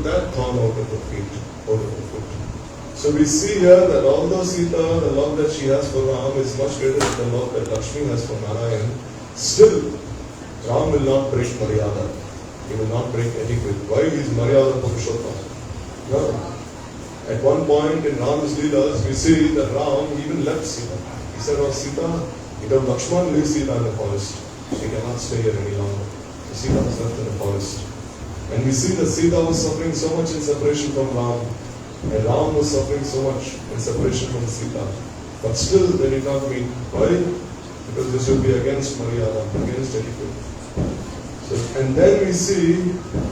that thorn out of the feet, out of the foot. So we see here that although Sita, the love that she has for Ram is much greater than the love that Lakshmi has for Narayan, still Ram will not break Maryada. He will not break etiquette. Why? He is Maryada Purushottam. No. At one point in Ram's Leelas, we see that Ram even left Sita. He said, "Oh Sita, if Lakshman leaves Sita in the forest, she cannot stay here any longer." So Sita was left in the forest. And we see that Sita was suffering so much in separation from Ram. And Ram was suffering so much in separation from Sita. But still they did not meet. Why? Because this will be against Maryada, against etiquette. So, and then we see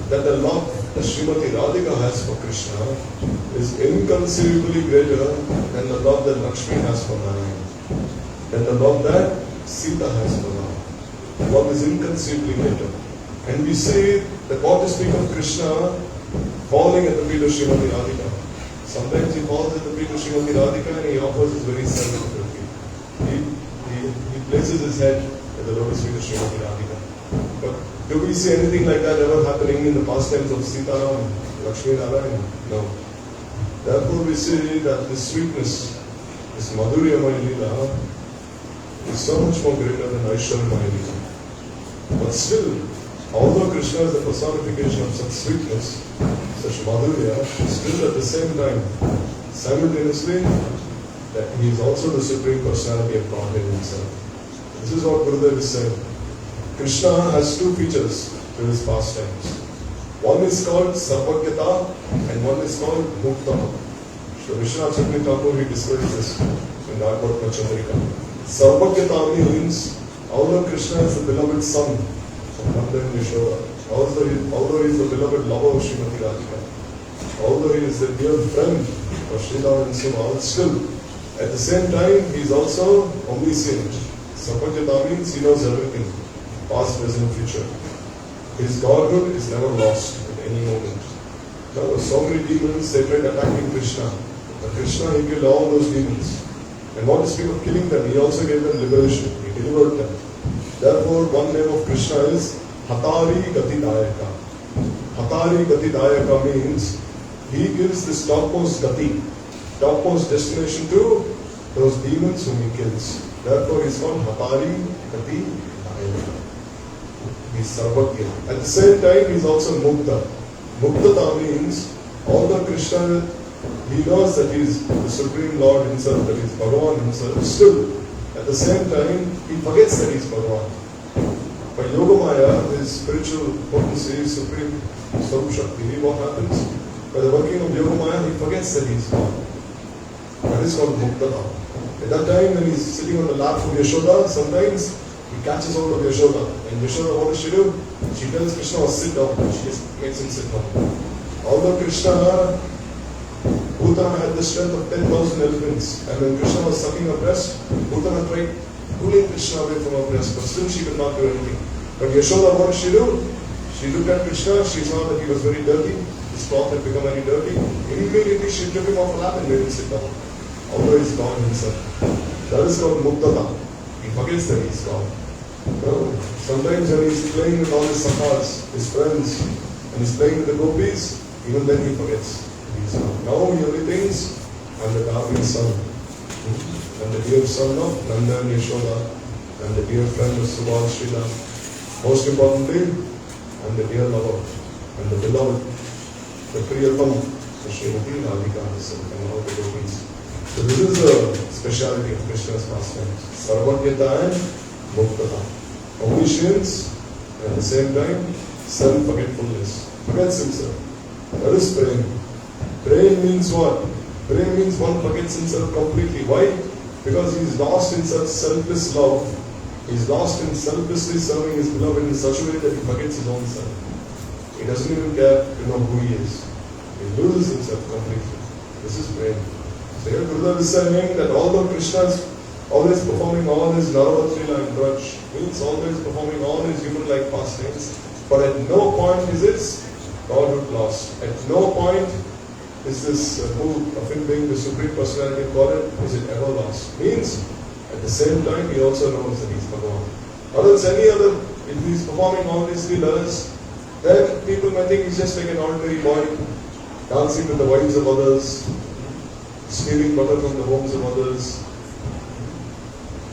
that the love that Srimati Radhika has for Krishna is inconceivably greater than the love that Lakshmi has for Narayan. Than the love that Sita has for Ram. The love is inconceivably greater. And we see that what to speak of Krishna falling at the feet of Srimati Radhika. Sometimes he falls at the feet of Srimati Radhika and he offers his very self at her feet. He places his head at the lotus feet of Srimati Radhika. But do we see anything like that ever happening in the pastimes of Sitaram, Lakshmi Narayan? No. Therefore we see that this sweetness, this Madhurya Maya Leela, is so much more greater than Aishwarya Maya Leela. But still, although Krishna is the personification of such sweetness, such Madhurya, still at the same time, simultaneously, that he is also the Supreme Personality of Godhead himself. This is what Gurudev is saying. Krishna has two features to his pastimes. One is called Sarvagyata and one is called Mukta. So Vishwanath Chakravarti Thakur, he describes this in the Bhakti Chandrika. Sarvagyata means, although Krishna is the beloved son of Nanda and Yashoda, although he is the beloved lover of Srimati Radhika, although he is the dear friend of Sridhar and Subal, still, at the same time, he is also omniscient. Sarvagyata means he knows everything, past, present, future. His godhood is never lost at any moment. There were so many demons, they tried attacking Krishna. But Krishna, he killed all those demons. And what to speak of killing them, he also gave them liberation. He delivered them. Therefore, one name of Krishna is Hatari Gati Dayaka. Hatari Gati Dayaka means he gives this topmost gati, topmost destination to those demons whom he kills. Therefore, he is called Hatari Gati Dayaka. He is Sarvagya. At the same time, he is also Mukta. Muktata means, although Krishna, he knows that he is the Supreme Lord himself, that he is Bhagavan himself, still, at the same time, he forgets that he is Bhagavan. By Yogamaya, his spiritual potency, Supreme Swarup Shakti, what happens? By the working of Yogamaya, he forgets that he is God. That is called Muktata. At that time, when he is sitting on the lap of Yashoda, sometimes he catches hold of Yashoda. And Yashoda, what does she do? She tells Krishna, oh, sit down. She just makes him sit down. Although Krishna, Bhutana had the strength of 10,000 elephants. And when Krishna was sucking her breast, Bhutana tried pulling Krishna away from her breast. But still she could not do anything. But Yashoda, what did she do? She looked at Krishna. She saw that he was very dirty. His cloth had become very dirty. Immediately she took him off her lap and made him sit down. Although he is God himself. That is called Muktata. He forgets that he is God. Sometimes when he is playing with all his sakhas, his friends, and he is playing with the gopis, even then he forgets. Now he only thinks, I am the darling son. And the dear son of Nanda and Yashoda, and the dear friend of Subal Sridhar. Most importantly, I am the dear lover, and the beloved, the Priyatam, the Srimati Radhika herself, and all the gopis. So this is the speciality of Krishna's pastimes. Sarvagyata and Muktata. Omniscience, and at the same time, self-forgetfulness. Forgets himself. That is praying. Praying means what? Praying means one forgets himself completely. Why? Because he is lost in such selfless love. He is lost in selflessly serving his beloved in such a way that he forgets his own self. He doesn't even care to know who he is. He loses himself completely. This is praying. So here Gurudev is saying that although Krishna is always performing all his Naravatrila and Braj, means always performing all his human-like pastimes, but at no point is his Godhood lost. At no point is this mood of him being the Supreme Personality of Godhead, is it ever lost? Means, at the same time, he also knows that he is Bhagavan. Or else any other, if he is performing all these leelas, then people may think he's just like an ordinary boy. dancing with the wives of others, stealing butter from the homes of others,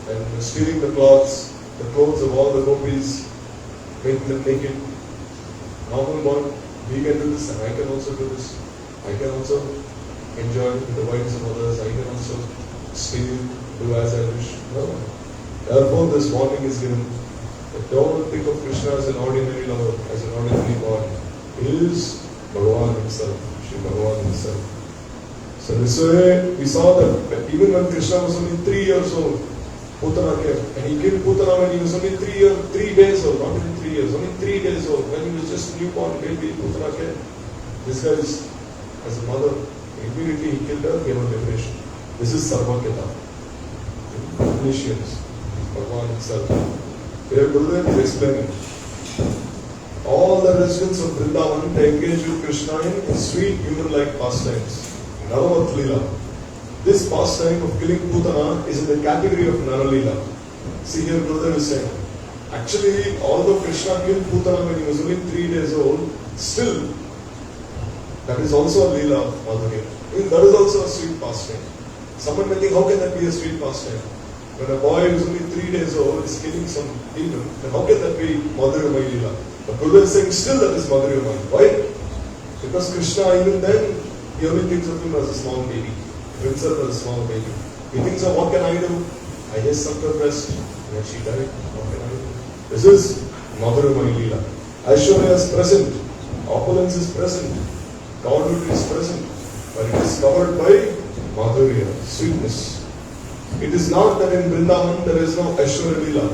and stealing the clothes of all the gopis, making them naked. Normal born, we can do this and I can also do this. I can also enjoy with the wives of others. I can also steal, do as I wish. No. Therefore, this warning is given. But don't think of Krishna as an ordinary lover, as an ordinary boy. He is Bhagavan himself, Shri Bhagavan himself. So this way, we saw that even when Krishna was only 3 years old, Putana came, and he killed Putana when he was only 3 days old, not even 3 years, only 3 days old. When he was just newborn baby, Putana came. This guy is, as a mother, immediately he killed her, gave her liberation. This is Sarvaketa. Omniscience, Bhagavan himself. Here Gurudev is explaining. All the residents of Vrindavan, they engage with Krishna in sweet human-like pastimes. Naravat Leela. This pastime of killing Putana is in the category of Naralila. See here Gurudev is saying, actually although Krishna killed Putana when he was only 3 days old, still that is also a Leela of Madhurya. That is also a sweet pastime. Someone may think, how can that be a sweet pastime? When a boy who is only 3 days old is killing some demon, then how can that be Madhurya Leela? But Gurudev is saying still that is Madhurya. Why? Because Krishna even then, he only thinks of him as a small baby. Himself as a small baby. He thinks of what can I do? I just sucked her breast and she died. What can I do? This is Madhurya Leela. Aishwarya is present. Opulence is present. Godhood is present. But it is covered by Madhurya, sweetness. It is not that in Vrindavan there is no Aishwarya Leela.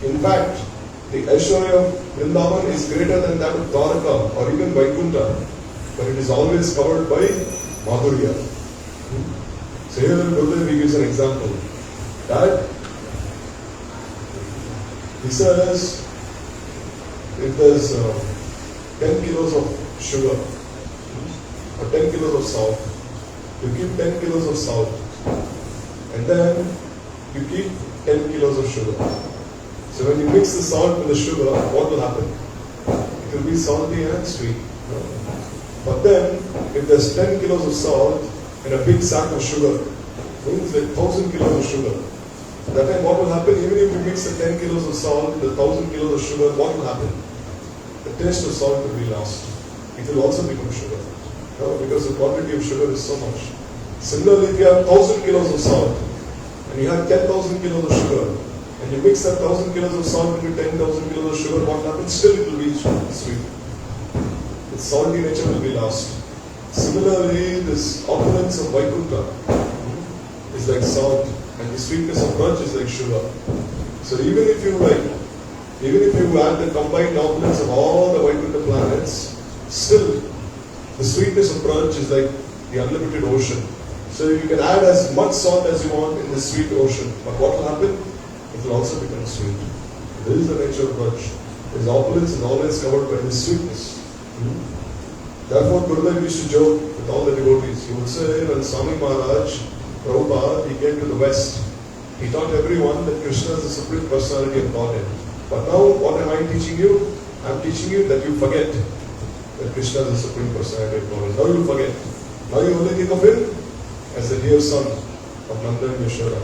In fact, the Aishwarya of Vrindavan is greater than that of Dwaraka or even Vaikuntha. But it is always covered by Madhurya. So here Gurudev gives an example. That he says, if there is 10 kilos of sugar or 10 kilos of salt, you keep 10 kilos of salt and then you keep 10 kilos of sugar. So when you mix the salt with the sugar, what will happen? It will be salty and sweet. But then, if there's 10 kilos of salt and a big sack of sugar, means like 1,000 kilos of sugar. That time what will happen? Even if you mix the 10 kilos of salt with the 1,000 kilos of sugar, what will happen? The taste of salt will be lost. It will also become sugar. Because the quantity of sugar is so much. Similarly, if you have 1,000 kilos of salt and you have 10,000 kilos of sugar and you mix that 1,000 kilos of salt into 10,000 kilos of sugar, what happens? Still it will be sweet. Its salty nature will be lost. Similarly, this opulence of Vaikuntha is like salt and the sweetness of Braj is like sugar. So even if you add the combined opulence of all the Vaikuntha planets, still the sweetness of Braj is like the unlimited ocean. So you can add as much salt as you want in this sweet ocean. But what will happen? It will also become sweet. This is the nature of Braj. His opulence is always covered by his sweetness. Therefore, Gurudev used to joke with all the devotees. He would say, when Swami Maharaj, Prabhupada, he came to the West, he taught everyone that Krishna is the supreme personality of Godhead. But now, what am I teaching you? I am teaching you that you forget that Krishna is the supreme personality of Godhead. Now you forget. Now you only think of him as the dear son of Nanda and Yashoda.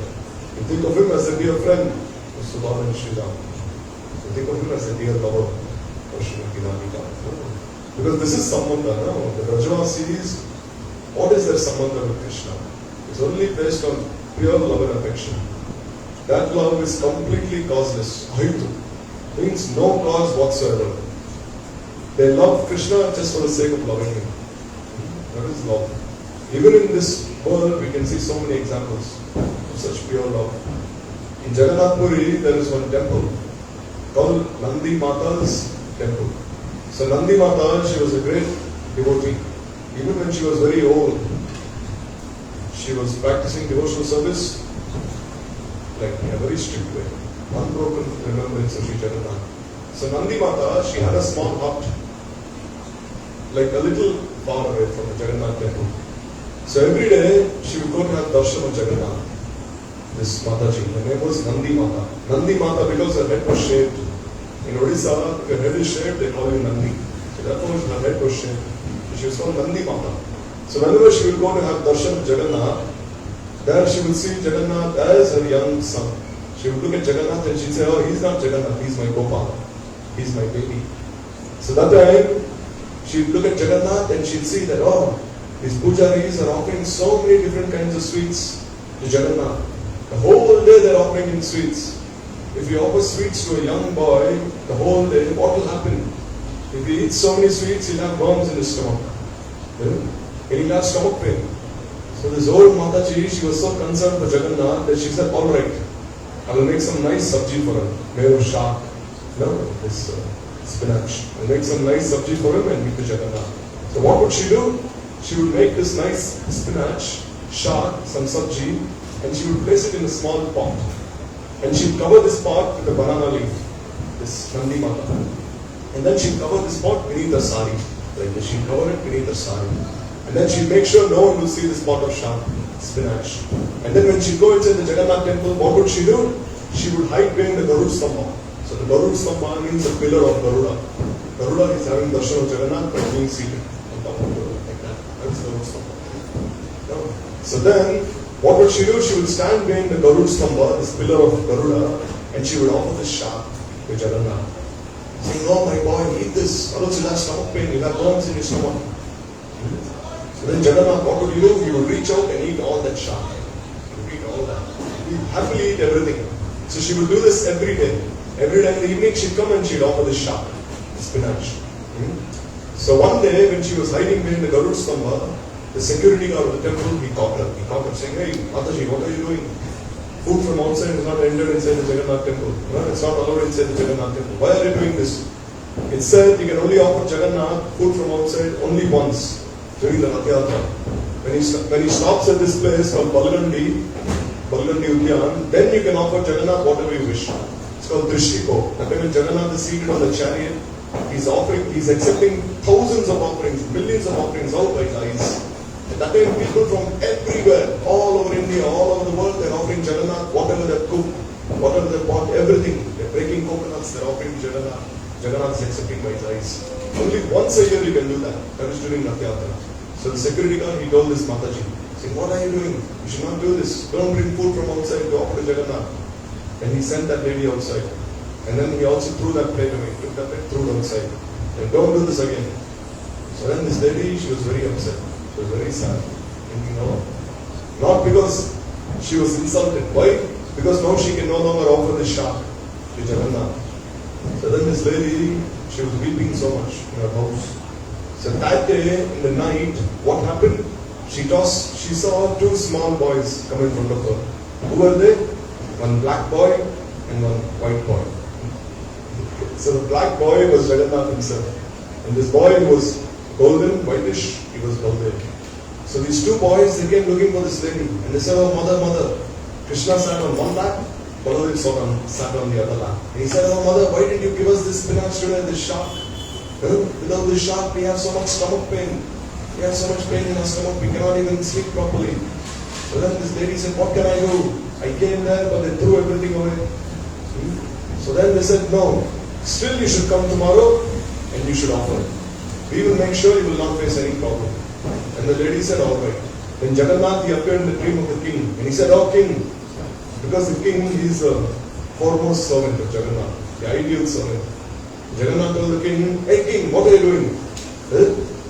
You think of him as a dear friend of Sudhana and Sridham. You think of him as a dear lover of Srimati Radhika. Because this is Sambandha, no? The Brajavasis, what is their Sambandha with Krishna? It's only based on pure love and affection. That love is completely causeless. Ahitu means no cause whatsoever. They love Krishna just for the sake of loving him. That is love. Even in this world, we can see so many examples of such pure love. In Jagannath Puri, there is one temple called Nandi Mata's temple. So Nandi Mata, she was a great devotee. Even when she was very old, she was practicing devotional service like in a very strict way. Unbroken remembrance of Sri Jagannath. So Nandi Mata, she had a small hut, like a little far away from the Jagannath temple. So every day, she would go to have darshan of Jagannath. This Mataji, her name was Nandi Mata. Nandi Mata because her head was shaved. In Odisha, if your head is shaved, they call you Nandi. So therefore her head was shaved. So she was called Nandi Mata. So whenever she will go to have darshan with Jagannath, there she will see Jagannath as her young son. She would look at Jagannath and she'd say, oh, he's not Jagannath, he's my Gopal. He's my baby. So that time, she'd look at Jagannath and she'd see that, oh, these pujaris are offering so many different kinds of sweets to Jagannath. The whole day they're offering him sweets. If you offer sweets to a young boy, the whole day, what will happen? If he eats so many sweets, he'll have worms in his stomach. And he'll have stomach pain. So this old Mataji, she was so concerned for Jagannath that she said, all right, I will make some nice sabji for him. Made of shark. No, this spinach. I'll make some nice sabji for him and give to Jagannath. So what would she do? She would make this nice spinach, shark, some sabji, and she would place it in a small pot. And she'd cover this pot with a banana leaf, this Nandi Mata. And then she'd cover this pot beneath her sari. Like this, she'd cover it beneath her sari. And then she'd make sure no one will see this pot of shark, spinach. And then when she'd go inside the Jagannath temple, what would she do? She would hide behind the Garud Stamba. So the Garud Stamba means a pillar of Garuda. Garuda is having darshan of Jagannath by being seated on top of Garuda, like that. That's the Garud Stamba. No. So then, what would she do? She would stand behind the Garud Stamba, this pillar of Garuda, and she would offer this shark to Jagannath. Saying, oh my boy, eat this, or else you'll have stomach pain, you'll have worms in your stomach. So then Jagannath, what would you do? He would reach out and eat all that shark. He would eat all that. He would happily eat everything. So she would do this every day. Every day in the evening, she'd come and she'd offer this shark, spinach. So one day, when she was hiding behind the Garud Stamba, the security guard of the temple, he caught her. He caught her saying, hey, Mataji, what are you doing? Food from outside is not entered inside the Jagannath temple. No, it's not allowed inside the Jagannath temple. Why are you doing this? It said you can only offer Jagannath food from outside only once during the Rath Yatra. When he stops at this place called Balgandi Udyan, then you can offer Jagannath whatever you wish. It's called Drishtiko. That time when Jagannath is seated on the chariot, he's accepting thousands of offerings, millions of offerings out by his eyes. At that time, people from everywhere, all over India, all over the world, they're offering Jagannath, whatever they cook, whatever they bought, everything. They're breaking coconuts, they're offering Jagannath. Jagannath is accepting by his eyes. Only once a year you can do that. That is during Rath Yatra. So the security guard, he told this Mataji, saying, what are you doing? You should not do this. Don't bring food from outside to offer to Jagannath. And he sent that lady outside. And then he also threw that plate away. Took that plate, threw it outside. And don't do this again. So then this lady, she was very upset. She was very sad. Thinking, no. Not because she was insulted. Why? Because now she can no longer offer the shark to Jagannath. So then this lady, she was weeping so much in her house. So that day, in the night, what happened? She saw two small boys come in front of her. Who were they? One black boy and one white boy. So the black boy was Jagannath himself. And this boy was golden, whitish, he was golden. So these two boys, they came looking for this lady. And they said, oh mother, Krishna sat on one lap, Baladev sat on the other lap. And he said, oh mother, why did you give us this spinach today, this shark? Without this shark, we have so much stomach pain. We have so much pain in our stomach, we cannot even sleep properly. So then this lady said, what can I do? I came there, but they threw everything away. So then they said, no, still you should come tomorrow and you should offer it. We will make sure you will not face any problem. And the lady said, all right. Then Jagannath, he appeared in the dream of the king. And he said, oh king, because the king is the foremost servant of Jagannath, the ideal servant. Jagannath told the king, hey king, what are you doing?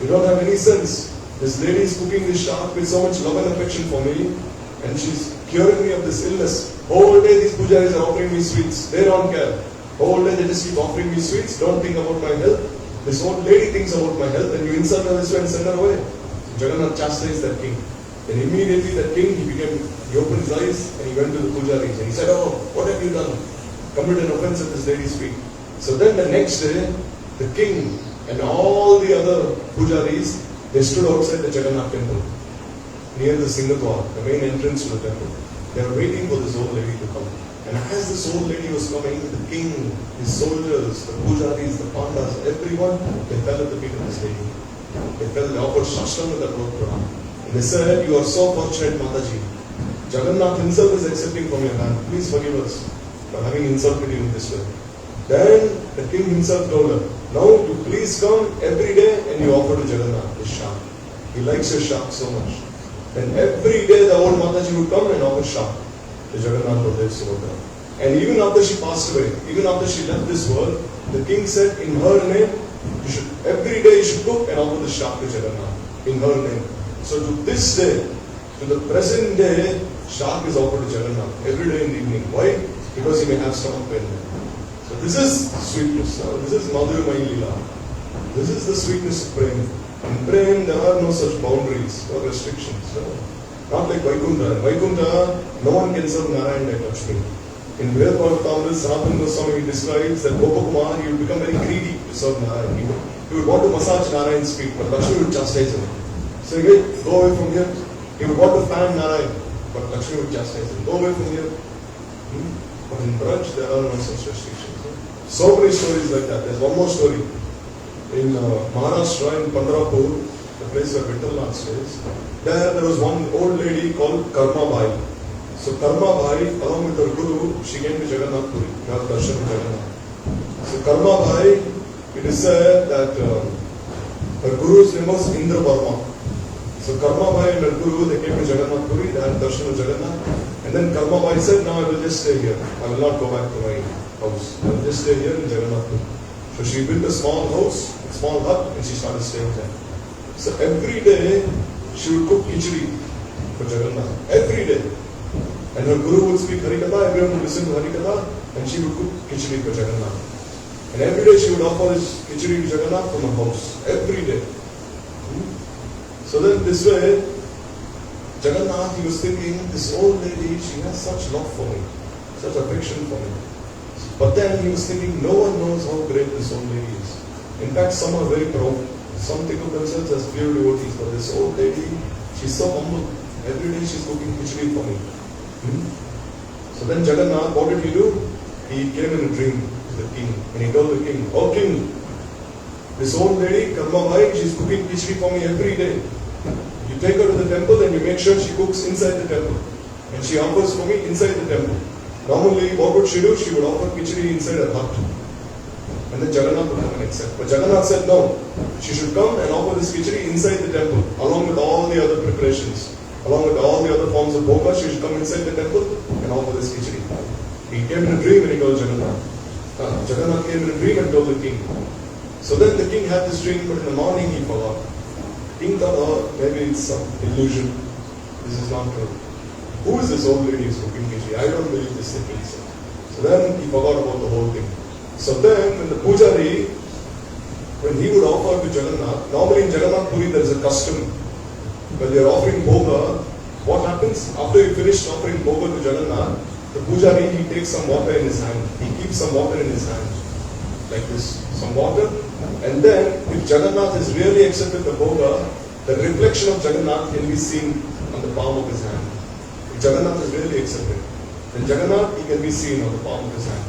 You don't have any sense. This lady is cooking this shark with so much love and affection for me, and she's curing me of this illness. Whole day these pujaris are offering me sweets. They don't care. Whole day they just keep offering me sweets, don't think about my health. This old lady thinks about my health, and you insult her this way and send her away. So Jagannath chastised that king. Then immediately that king, he opened his eyes and he went to the pujaris and he said, oh, what have you done? Committed an offense at this lady's feet. So then the next day, the king and all the other pujaris, they stood outside the Jagannath temple, near the Singadwar, the main entrance to the temple. They were waiting for this old lady to come. And as this old lady was coming, the king, his soldiers, the pujaris, the pandas, everyone, they fell at the feet of this lady. They offered shashtram with that word Quran. And they said, you are so fortunate, Mataji. Jagannath himself is accepting from your hand. Please forgive us for having insulted you in this way. Then the king himself told her, now you please come every day and you offer to Jagannath this shark. He likes your shak so much. And every day the old Mataji would come and offer shak to Jagannath Baladev Subhadra. And even after she passed away, even after she left this world, the king said in her name, every day you should cook and offer the shak to Jagannath in her name. So to this day, to the present day, shak is offered to Jagannath every day in the evening. Why? Because he may have stomach pain. So this is sweetness. This is Madhuramayi Leela. This is the sweetness of Prem. In Prem, there are no such boundaries or restrictions. Not like Vaikuntha. In Vaikuntha, no one can serve Narayan like Lakshmi. In Vedapadatamrita, Sanatana Goswami describes that Gopakumar, he would become very greedy to serve Narayan. He would want to massage Narayan's feet, but Lakshmi would chastise him. So he would go away from here. He would want to fan Narayan, but Lakshmi would chastise him. Go away from here. But in Braj, there are no such restrictions. So many stories like that. There's one more story. In Maharashtra, in Pandrapur, the place where Vittalnath stays, there was one old lady called Karma Bai. So Karma Bai, along with her guru, she came to Jagannath Puri to have darshan to Jagannath. So Karma Bai, it is said that her guru's name was Indra Varma. So Karma Bai and her guru, they came to Jagannath Puri, they had darshan to Jagannath. And then Karma Bai said, no, I will just stay here. I will not go back to my house. I will just stay here in Jagannath Puri. So she built a small house, a small hut, and she started staying there. So every day, she would cook khichdi for Jagannath. Every day. And her guru would speak Harikatha, everyone would listen to Harikatha, and she would cook khichdi for Jagannath. And every day she would offer this khichdi to Jagannath from her house. Every day. So then this way, Jagannath, he was thinking, this old lady, she has such love for me, such affection for me. But then he was thinking, no one knows how great this old lady is. In fact, some are very proud. Some think of themselves as pure devotees. But this old lady, she's so humble. Every day she's cooking khichdi for me. So then Jagannath, what did he do? He came in a dream to the king. And he told the king, oh king, this old lady, Karma Bai, she's cooking khichdi for me every day. You take her to the temple and you make sure she cooks inside the temple. And she offers for me inside the temple. Normally, what would she do? She would offer khichdi inside her hut. And then Jagannath would come and accept. But Jagannath said no. She should come and offer this khichdi inside the temple, along with all the other preparations. Along with all the other forms of bhoga, she should come inside the temple and offer this khichdi. He came in a dream and he told Jagannath. Jagannath came in a dream and told the king. So then the king had this dream, but in the morning he forgot. The king thought, oh, maybe it's some illusion. This is not true. Who is this old lady who's cooking khichdi? I don't believe this thing, he said. So then he forgot about the whole thing. So then when the pujari, when he would offer to Jagannath, normally in Jagannath Puri there is a custom. When they are offering bhoga, what happens? After you finish offering bhoga to Jagannath, the pujari, he takes some water in his hand. He keeps some water in his hand. Like this. Some water. And then, if Jagannath has really accepted the bhoga, the reflection of Jagannath can be seen on the palm of his hand. Jagannath is really accepted. Then Jagannath, he can be seen on the palm of his hand.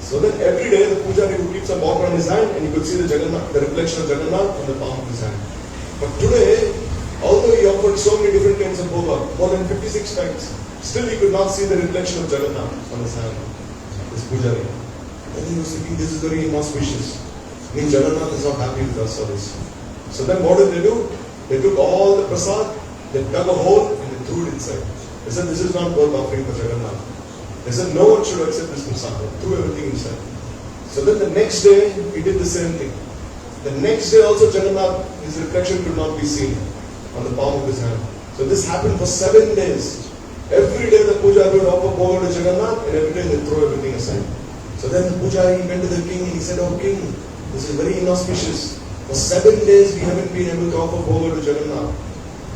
So then every day the pujari would keep some water on his hand and you could see the reflection of Jagannath on the palm of his hand. But today, although he offered so many different kinds of bhoga, more than 56 times, still he could not see the reflection of Jagannath on his hand, this pujari. And he was thinking, this is very inauspicious. Means Jagannath is not happy with our service. So then what did they do? They took all the prasad, they dug a hole and they threw it inside. They said, this is not worth offering for Jagannath. They said, no one should accept this prasad. They threw everything inside. So then the next day, he did the same thing. The next day also Jagannath, his reflection could not be seen on the palm of his hand. So this happened for 7 days. Every day the pujari would offer bhoga to Jagannath and every day they throw everything aside. So then the pujari went to the king and he said, oh king, this is very inauspicious. For 7 days we haven't been able to offer bhoga to Jagannath.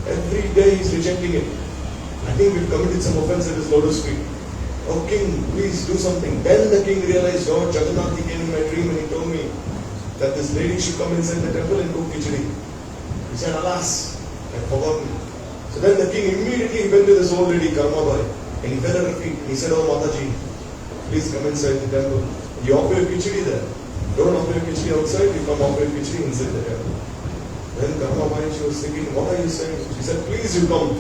Every day he's rejecting it. I think we've committed some offense at his lotus feet. Oh king, please do something. Then the king realized, oh Jagannath, he came in my dream and he told me that this lady should come inside the temple and cook khichdi. He said, alas, I've forgotten. So then the king immediately went to this old lady, Karma Bai, and he fell at her feet. He said, oh Mataji, please come inside the temple. You offer your khichdi there. Don't offer your khichdi outside, you come offer your khichdi inside the temple. Then Karma Bai, she was thinking, what are you saying? She said, please you come.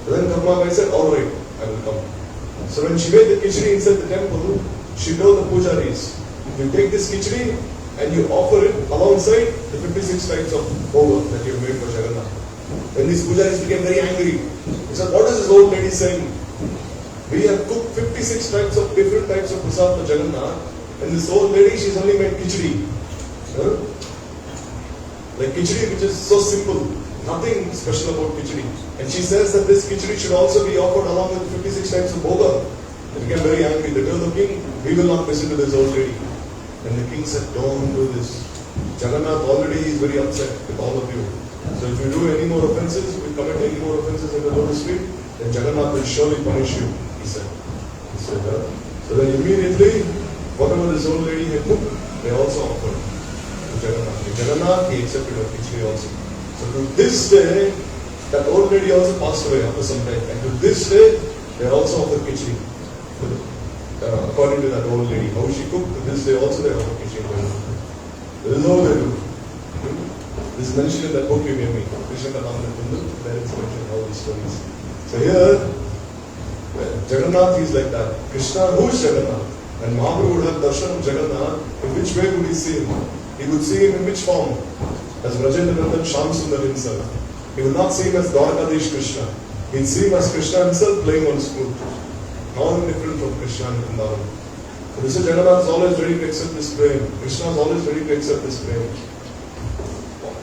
So then Karma Bai said, alright, I will come. So when she made the khichdi inside the temple, she told the pujaris, if you take this khichdi and you offer it alongside the 56 types of bhoga that you have made for Jagannath. these pujaris became very angry. He said, what is this old lady saying? We have cooked 56 types of different types of prasad for Jagannath, and this old lady, she's only made khichdi. Like khichdi, which is so simple, nothing special about khichdi. And she says that this khichdi should also be offered along with 56 types of bhoga. They became very angry. They told the king, we will not listen to this old lady. And the king said, don't do this. Jagannath already is very upset with all of you. So if you do any more offenses, if you commit any more offenses in the lotus feet, then Jagannath will surely punish you, he said. So then immediately, whatever this old lady had cooked, they also offered to Jagannath. In Jagannath, he accepted her khichdi also. So to this day, that old lady also passed away after some time. And to this day, they also offer khichdi. According to that old lady, how she cooked, to this day also they offer khichdi. This is all they do. This is mentioned in that book you gave me, Krishna Kathamrita Kundu, where it's mentioned all these stories. So here, Jagannath is like that. Krishna, who is Jagannath? And Mahaprabhu would have darshan of Jagannath. In which way would he see him? He would see him in which form? As Brajendranandan Shyam Sundar himself. He would not see him as Dwarkadish Krishna. He would see him as Krishna himself playing on his flute. How different from Krishna and Vrindavan. So this is Jagannath is always ready to accept this praying. Krishna is always ready to accept this praying.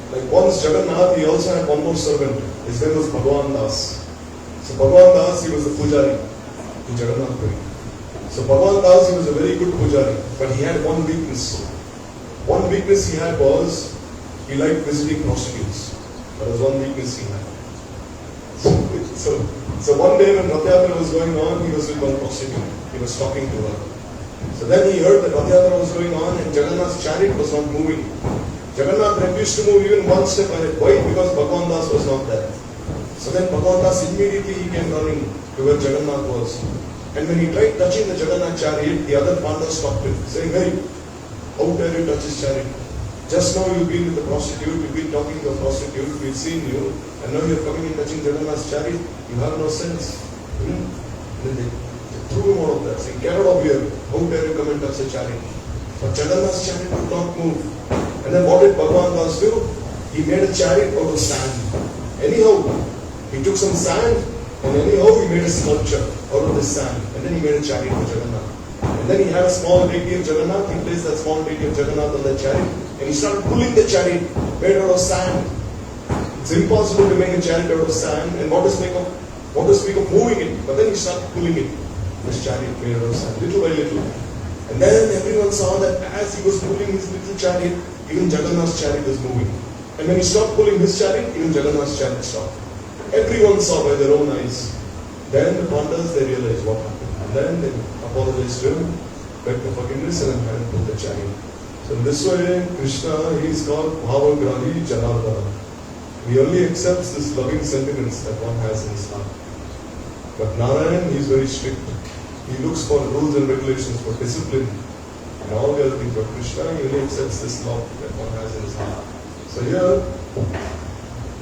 Like once Jagannath, he also had one more servant. His name was Bhagavan Das. So Bhagavan Das, he was the pujari in Jagannath Puri. So Bhagavan Das, he was a very good pujari, but he had one weakness. One weakness he had was, he liked visiting prostitutes. That was one weakness he had. So one day when Rath Yatra was going on, he was with one prostitute. He was talking to her. So then he heard that Rath Yatra was going on and Jagannath's chariot was not moving. Jagannath refused to move even one step ahead. Why? Because Bhagavan Das was not there. So then Bhagavan Das immediately he came running to where Jagannath was. And when he tried touching the Jagannath chariot, the other Pandavas stopped him, saying, hey, how dare you touch his chariot? Just now you've been with the prostitute, you've been talking to a prostitute, we've seen you, and now you're coming and touching Jagannath's chariot. You have no sense. And then they threw him out of that, saying, get out of here. How dare you come and touch the chariot? But Jagannath's chariot could not move. And then what did Bhagavan Das do? He made a chariot out of sand. Anyhow, he took some sand and anyhow he made a sculpture out of the sand. And then he made a chariot for Jagannath. And then he had a small deity of Jagannath. He placed that small deity of Jagannath on the chariot. And he started pulling the chariot made out of sand. It's impossible to make a chariot out of sand. And what to speak of moving it. But then he started pulling it. This chariot made out of sand, little by little. And then everyone saw that as he was pulling his little chariot, even Jagannath's chariot was moving. And when he stopped pulling his chariot, even Jagannath's chariot stopped. Everyone saw by their own eyes. Then the Pandavas, they realized what happened. And then they apologized to him, begged for forgiveness, and had him pull the chariot. So in this way, Krishna, he is called Bhavagrahi Janardana. He only accepts this loving sentiments that one has in his heart. But Narayan, he is very strict. He looks for rules and regulations, for discipline, and all the other things. But Krishna, he only accepts this love that one has in his heart. So here,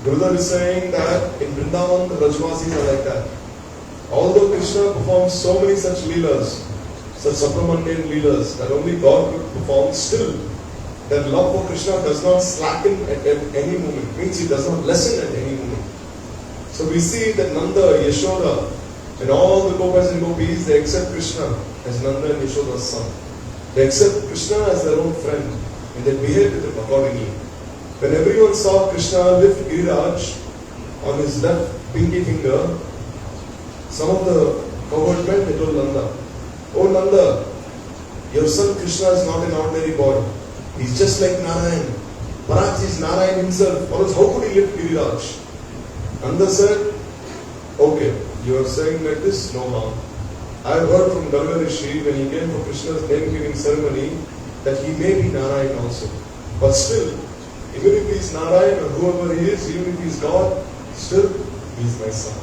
Gurudev is saying that in Vrindavan, the Brajvasis are like that. Although Krishna performs so many such leelas, such Subramanian leelas that only God could perform, still, that love for Krishna does not slacken at any moment. Means he does not lessen at any moment. So we see that Nanda, Yashoda, and all the Gopas and Gopis, they accept Krishna as Nanda and Yashoda's son. They accept Krishna as their own friend, and they behave with him accordingly. When everyone saw Krishna lift Giriraj on his left pinky finger, some of the cowherd men, they told Nanda, oh Nanda, your son Krishna is not an ordinary boy. He's just like Narayan. Perhaps he's Narayan himself, or else how could he lift Giriraj? Nanda said, okay, you are saying like this, no harm. I have heard from Garga Rishi when he came for Krishna's name-giving ceremony that he may be Narayan also. But still, even if he is Narayan or whoever he is, even if he is God, still he is my son.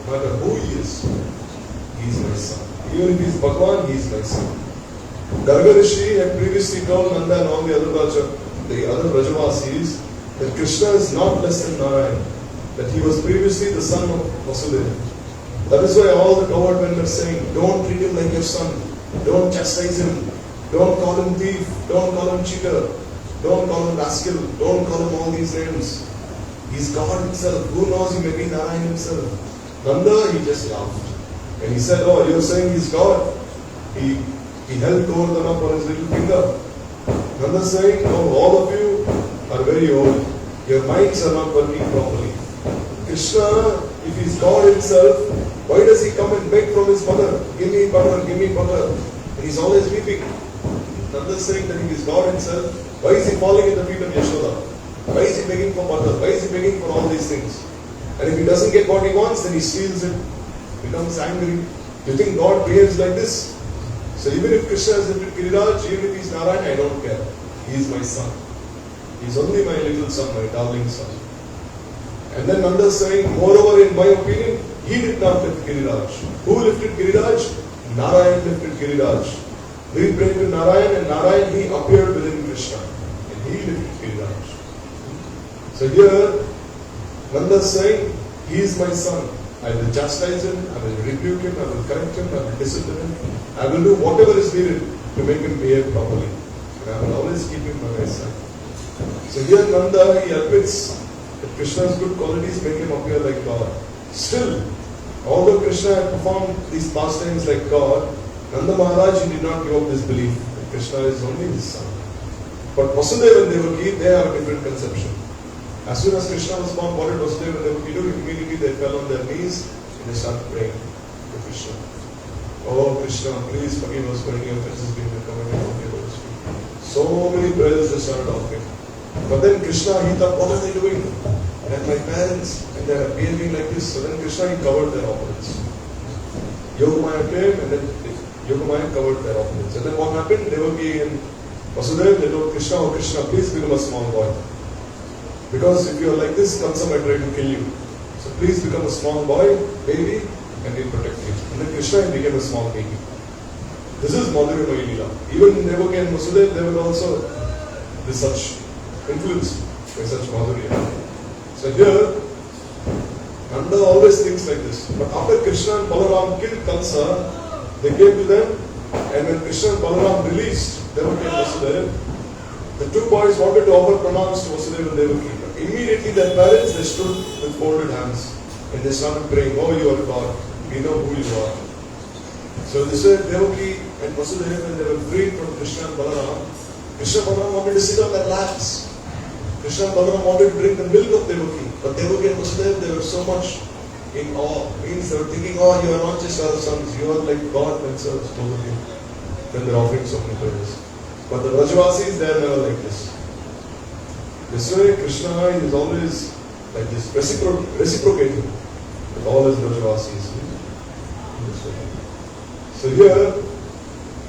No matter who he is my son. Even if he is Bhagwan, he is my son. Garga Rishi had previously told Nanda and all the other Brajavasis that Krishna is not less than Narayan, that he was previously the son of Vasudeva. That is why all the cowherd men were saying, don't treat him like your son, don't chastise him, don't call him thief, don't call him cheater, don't call him rascal, don't call him all these names. He's God himself. Who knows, he may be Narayan himself. Nanda, he just laughed. And he said, oh, you're saying he's God? He held Govardhana on his little finger. Nanda saying, no, all of you are very old. Your minds are not working properly. Krishna, if he's God himself, why does he come and beg from his mother? Give me butter, give me butter. And he's always weeping. Nanda saying that if he's God himself, why is he falling at the feet of Yashoda? Why is he begging for butter? Why is he begging for all these things? And if he doesn't get what he wants, then he steals it, becomes angry. You think God behaves like this? So even if Krishna is lifted Giriraj, even if he's Narayan, I don't care. He is my son. He's only my little son, my darling son. And then Nanda is saying, moreover, in my opinion, he did not lift Giriraj. Who lifted Giriraj? Narayan lifted Giriraj. We prayed to Narayan, and Narayan, he appeared within Krishna. And he lifted Giriraj. So here, Nanda is saying, he is my son. I will chastise him, I will rebuke him, I will correct him, I will discipline him. I will do whatever is needed to make him behave properly. And I will always keep him by my side. So here Nanda, he admits that Krishna's good qualities make him appear like God. Still, although Krishna had performed these pastimes like God, Nanda Maharaj, he did not give up this belief that Krishna is only his son. But Vasudeva and Devaki, they have a different conception. As soon as Krishna was born, what did Vasudeva and Devaki do? Immediately they fell on their knees and they started praying to Krishna. Oh Krishna, please forgive us for any offenses being committed on your Lord's feet. So many prayers they started offering. But then Krishna, he thought, what are they doing? And my parents, and they are behaving like this. So then Krishna, he covered their opponents. Yogamaya came, and then Yogamaya covered their opponents. And then what happened? Devaki and Vasudeva, they told Krishna, oh Krishna, please become a small boy. Because if you are like this, Kamsa might try to kill you. So please become a small boy, baby, and we'll protect you. And then Krishna became a small baby. This is Madhurya Lila. Even Devaki and Vasudeva, they were also with such influence by such Madhurya. So here, Nanda always thinks like this. But after Krishna and Balaram killed Kamsa, they came to them, and when Krishna and Balaram released Devaki and Vasudeva, the two boys wanted to offer pranams to Vasudeva and Devaki. But immediately their parents, they stood with folded hands and they started praying, oh, you are God, we know who you are. So they said Devaki and Vasudeva, when they were freed from Krishna and Balaram, Krishna and Balaram wanted to sit on their laps. Krishna and Balaram wanted to drink the milk of Devaki. But Devaki and Vasudeva, they were so much in awe. Means they were thinking, oh, you are not just our sons, you are like God themselves, both of you. Then they are offering so many prayers. But the Rajavasis, they are never like this. This way, Krishna is always like this, reciprocating with all his Rajavasis. So here,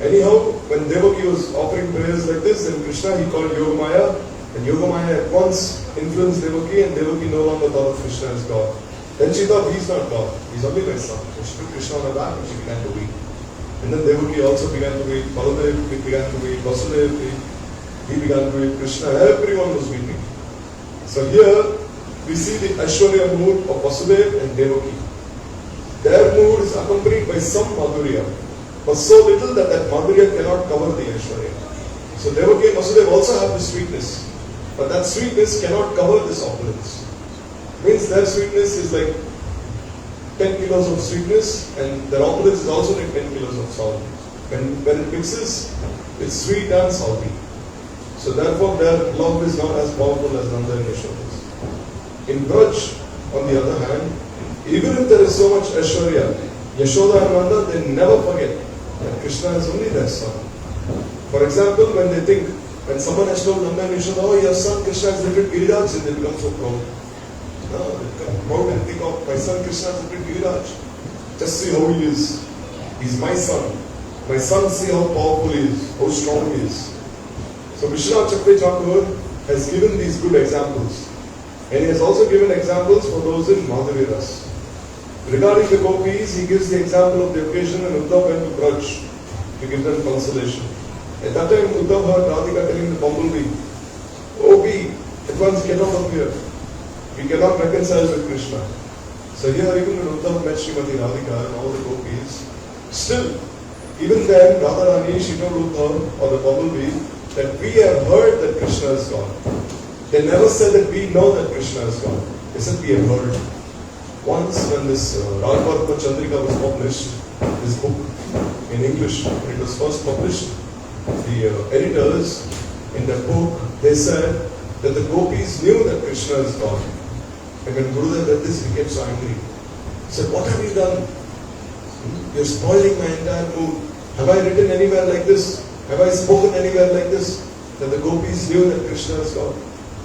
anyhow, when Devaki was offering prayers like this, then Krishna, he called Yogamaya, and Yogamaya at once influenced Devaki, and Devaki no longer thought of Krishna as God. Then she thought, he's not God, he's only my son. So she took Krishna on her back and she began to weep. And then Devaki also began to weep, Baladev began to weep, Vasudeva, he began to weep, Krishna, everyone was weeping. So here, we see the Aishwarya mood of Vasudeva and Devaki. Their mood is accompanied by some Madhurya, but so little that Madhurya cannot cover the Aishwarya. So Devaki and Vasudeva also have this sweetness, but that sweetness cannot cover this opulence. Means their sweetness is like 10 kilos of sweetness, and their opulence is also like 10 kilos of salt. When it mixes, it's sweet and salty. So therefore their love is not as powerful as Nanda and Yashoda's. In Braj, on the other hand, even if there is so much Aishwarya, Yashoda and Nanda, they never forget that Krishna is only their son. For example, when someone has told Nanda and Yashoda, oh, your son Krishna has lifted Giriraj, and they become so proud. No, they become proud and think of, my son Krishna has lifted Giriraj. Just see how he is. He's my son. My son, see how powerful he is, how strong he is. So Vishwanath Chakravarti Thakur has given these good examples. And he has also given examples for those in Madhurya Ras. Regarding the gopis, he gives the example of the occasion when Uddhav went to Braj to give them consolation. At that time, Uddhav heard Radhika telling the bumblebee, oh bee, at once get out of here. We cannot reconcile with Krishna. So here, even when Uddhav met Srimati Radhika and all the gopis, still, even then, Radharani, she told Uddhav or the bumblebee that we have heard that Krishna is God. They never said that we know that Krishna is God. They said we have heard. Once when this Raghavarma Chandrika was published, this book in English, when it was first published, the editors in that book, they said that the gopis knew that Krishna is God. And when Gurudev read this, he became so angry. He said, what have you done? You're spoiling my entire mood. Have I written anywhere like this? Have I spoken anywhere like this? That the gopis knew that Krishna is God.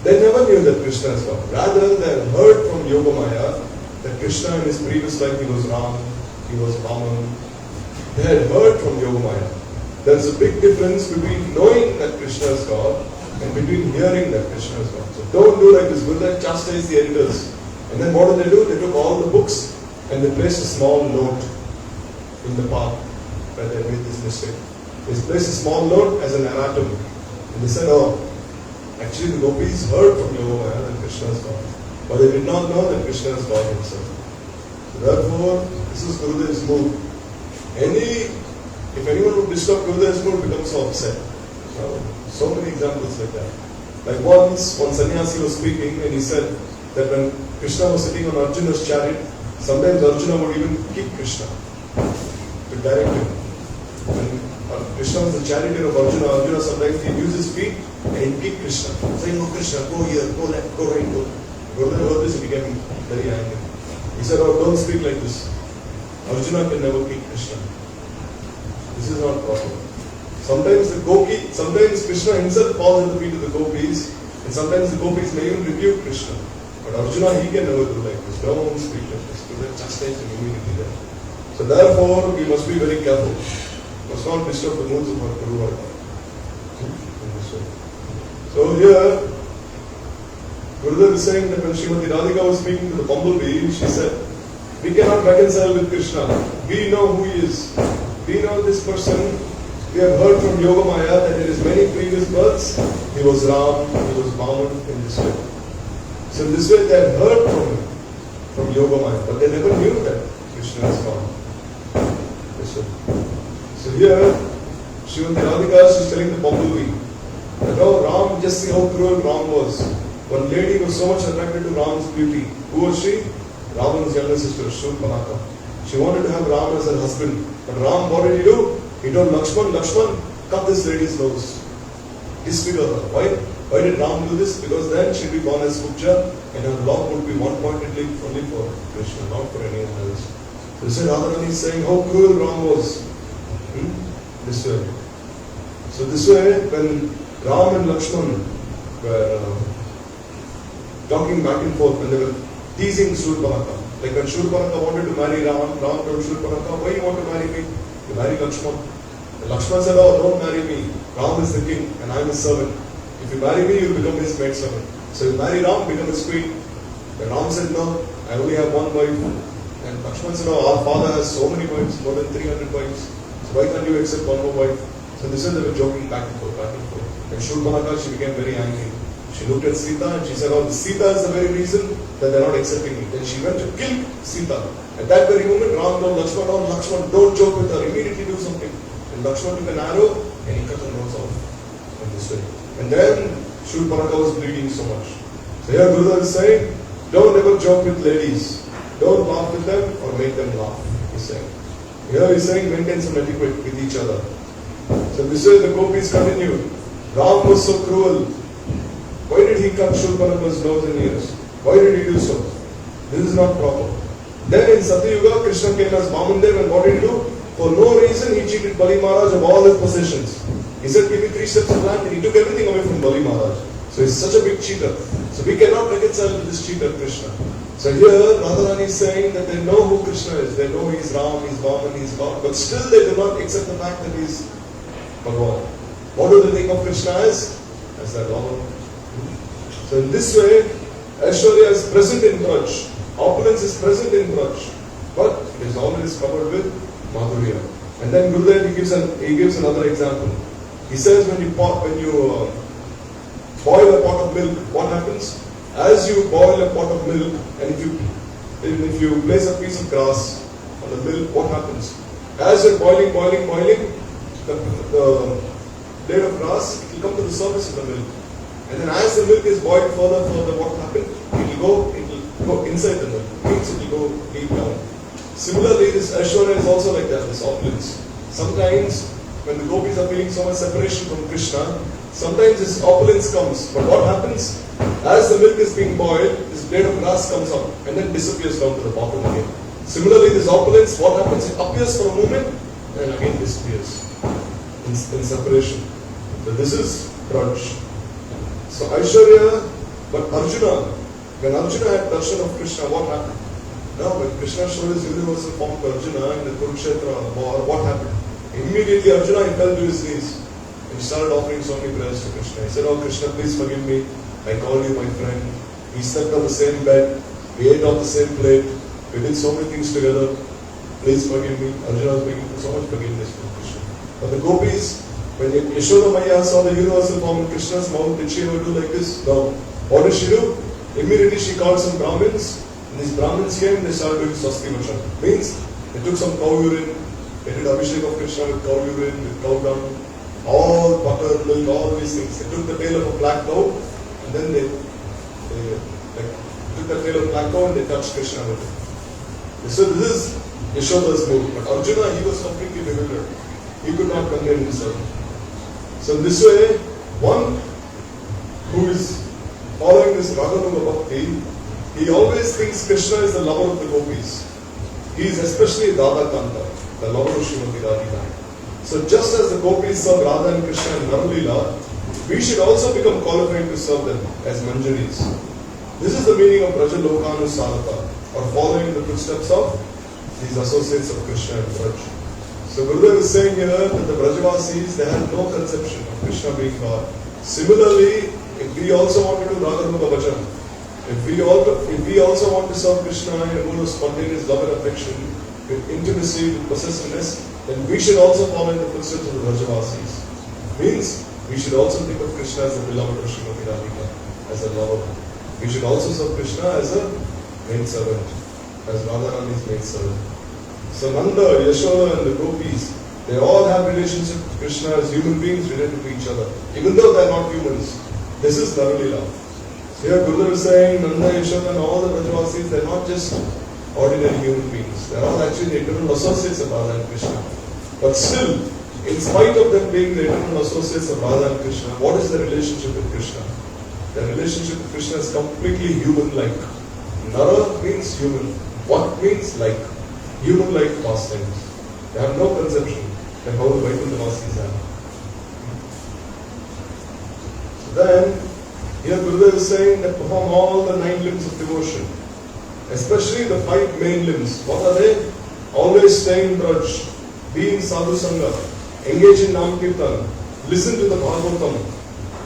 They never knew that Krishna is God. Rather, they had heard from Yogamaya that Krishna in his previous life, he was Ram, he was Vaman. They had heard from Yogamaya. There's a big difference between knowing that Krishna is God and between hearing that Krishna is God. So don't do like this. Gurudev chastised the editors. And then what did they do? They took all the books and they placed a small note in the path where they made this mistake. They placed a small note as an erratum. And they said, oh, actually the gopis heard from Yogamaya that Krishna is God. But they did not know that Krishna is God himself. So therefore, this is Gurudev's mood. If anyone would disturb Gurudev's mood, becomes so upset. So many examples like that. Like once, one sannyasi was speaking and he said that when Krishna was sitting on Arjuna's chariot, sometimes Arjuna would even kick Krishna to direct him. When Krishna was the charioteer of Arjuna, Arjuna sometimes he'd use his feet and he'd kick Krishna, saying, oh Krishna, go here, go left, go right, go. Gurudev heard this, he became very angry. He said, oh, don't speak like this. Arjuna can never kick Krishna. This is not proper. Sometimes Krishna himself falls at the feet of the gopis, and sometimes the gopis may even rebuke Krishna. But Arjuna, he can never do like this. Don't speak like this. Gurudev chastised him immediately there. So therefore, we must be very careful. We must not disturb the moods of our Guru. So here, Gurudev is saying that when Srimati Radhika was speaking to the bumblebee, she said, we cannot reconcile with Krishna. We know who he is. We know this person. We have heard from Yogamaya that in his many previous births, he was Ram, he was Vaman in this way. So in this way they have heard from Yogamaya, but they never knew that Krishna is God. So here, Srimati Radhika is telling the bumblebee that, oh Ram, just see how cruel Ram was. One lady was so much attracted to Ram's beauty. Who was she? Ravan's younger sister, Shurpanaka. She wanted to have Ram as her husband. But Ram, what did he do? He told Lakshman, cut this lady's nose. Disfigure her. Why did Ram do this? Because then she'd be born as Kubja and her love would be one-pointedly only for Krishna, not for anyone else. So this is Radharani is saying how cruel Ram was. This way. So this way, when Ram and Lakshman were talking back and forth, when they were teasing Shurpanaka. Like when Shurpanaka wanted to marry Ram, Ram told Shurpanaka, why you want to marry me? You marry Lakshman. And Lakshman said, oh, don't marry me. Ram is the king and I am his servant. If you marry me, you will become his maid servant. So you marry Ram, become his queen. And Ram said, no, I only have one wife. And Lakshman said, oh, our father has so many wives, more than 300 wives. So why can't you accept one more wife? So this is they were joking back and forth, back and forth. And Shurpanaka, she became very angry. She looked at Sita and she said, oh, Sita is the very reason that they are not accepting me. Then she went to kill Sita. At that very moment, Ram told Lakshman, oh Lakshman, don't joke with her, immediately do something. And Lakshman took an arrow and he cut her nose off in this way. And then Shurpanaka was bleeding so much. So here Gurudev is saying, don't ever joke with ladies. Don't laugh with them or make them laugh, he's saying. Here he's saying, maintain some etiquette with each other. So this way the gopis continue. Ram was so cruel. Why did he cut Shurpanaka's nose and ears? Why did he do so? This is not proper. Then in Satyuga, Krishna came as Vamandev and what did he do? For no reason he cheated Bali Maharaj of all his possessions. He said, give me 3 steps of land and he took everything away from Bali Maharaj. So he's such a big cheater. So we cannot reconcile to this cheater Krishna. So here Radharani is saying that they know who Krishna is. They know he is Ram, he is Vaman, he is God. But still they do not accept the fact that he is Bhagavan. What do they think of Krishna as? As that Vaman. So in this way, Aishwarya is present in Braj. Opulence is present in Braj. But it is always covered with Madhurya. And then Gurudev he gives another example. He says when you boil a pot of milk, what happens? As you boil a pot of milk, and if you place a piece of grass on the milk, what happens? As you're boiling, the blade of grass will come to the surface of the milk. And then as the milk is boiled further, what happened? It will go inside the milk. Means it will go deep down. Similarly, this Aishwarya is also like that, this opulence. Sometimes, when the gopis are feeling so much separation from Krishna, sometimes this opulence comes. But what happens? As the milk is being boiled, this blade of grass comes out and then disappears down to the bottom again. Similarly, this opulence, what happens? It appears for a moment and again disappears in separation. So this is Braj. So Aishwarya, but Arjuna, when Arjuna had darshan of Krishna, what happened? Now when Krishna showed his universal form to Arjuna in the Kurukshetra war, what happened? Immediately Arjuna fell to his knees and he started offering so many prayers to Krishna. He said, "Oh Krishna, please forgive me. I called you my friend." We slept on the same bed. We ate on the same plate. We did so many things together. Please forgive me. Arjuna was begging for so much forgiveness from Krishna. But the gopis, when Yashoda Maya saw the universal form in Krishna's mouth, did she ever do like this? No. What did she do? Immediately she called some Brahmins. And these Brahmins came and they started doing Swasti Vacham. Means they took some cow urine, they did Abhishek of Krishna with cow urine, with cow dung, all butter, milk, all these things. They took the tail of a black cow and then they took the tail of a black cow and they touched Krishna with it. So this is Yashoda's move. But Arjuna, he was completely bewildered. He could not contain himself. So in this way, one who is following this Raganuga Bhakti, he always thinks Krishna is the lover of the gopis. He is especially Radha Kanta, the lover of Srimati Radhika. So just as the gopis serve Radha and Krishna in Naralila, we should also become qualified to serve them as Manjaris. This is the meaning of Brajalokanu Sarata, or following in the footsteps of these associates of Krishna and Braj. So Gurudev is saying here that the Brajavasis, they had no conception of Krishna being God. Similarly, if we also want to do Raganuga Bhajan, if we also want to serve Krishna in a mood of spontaneous love and affection, with intimacy, with possessiveness, then we should also follow in the footsteps of the Brajavasis. Means, we should also think of Krishna as the beloved of Srimati Radhika, as a lover. We should also serve Krishna as a maid servant, as Radharani's maid servant. So Nanda, Yashoda and the gopis, they all have relationship with Krishna as human beings related to each other, even though they are not humans. This is Naralila. So here Gurudev is saying Nanda, Yashoda and all the Brajavasis, they are not just ordinary human beings. They are all actually the eternal associates of Radha and Krishna. But still, in spite of them being the eternal associates of Radha and Krishna, what is their relationship with Krishna? Their relationship with Krishna is completely human-like. Nara means human. What means like? Human-like pastimes. They have no conception of how the Vaikuntha-vasis have. So then, here Gurudev is saying that perform all the 9 limbs of devotion, especially the 5 main limbs. What are they? Always stay in Braj, be in Sadhu Sangha, engage in Nam Kirtan, listen to the Bhagavatam,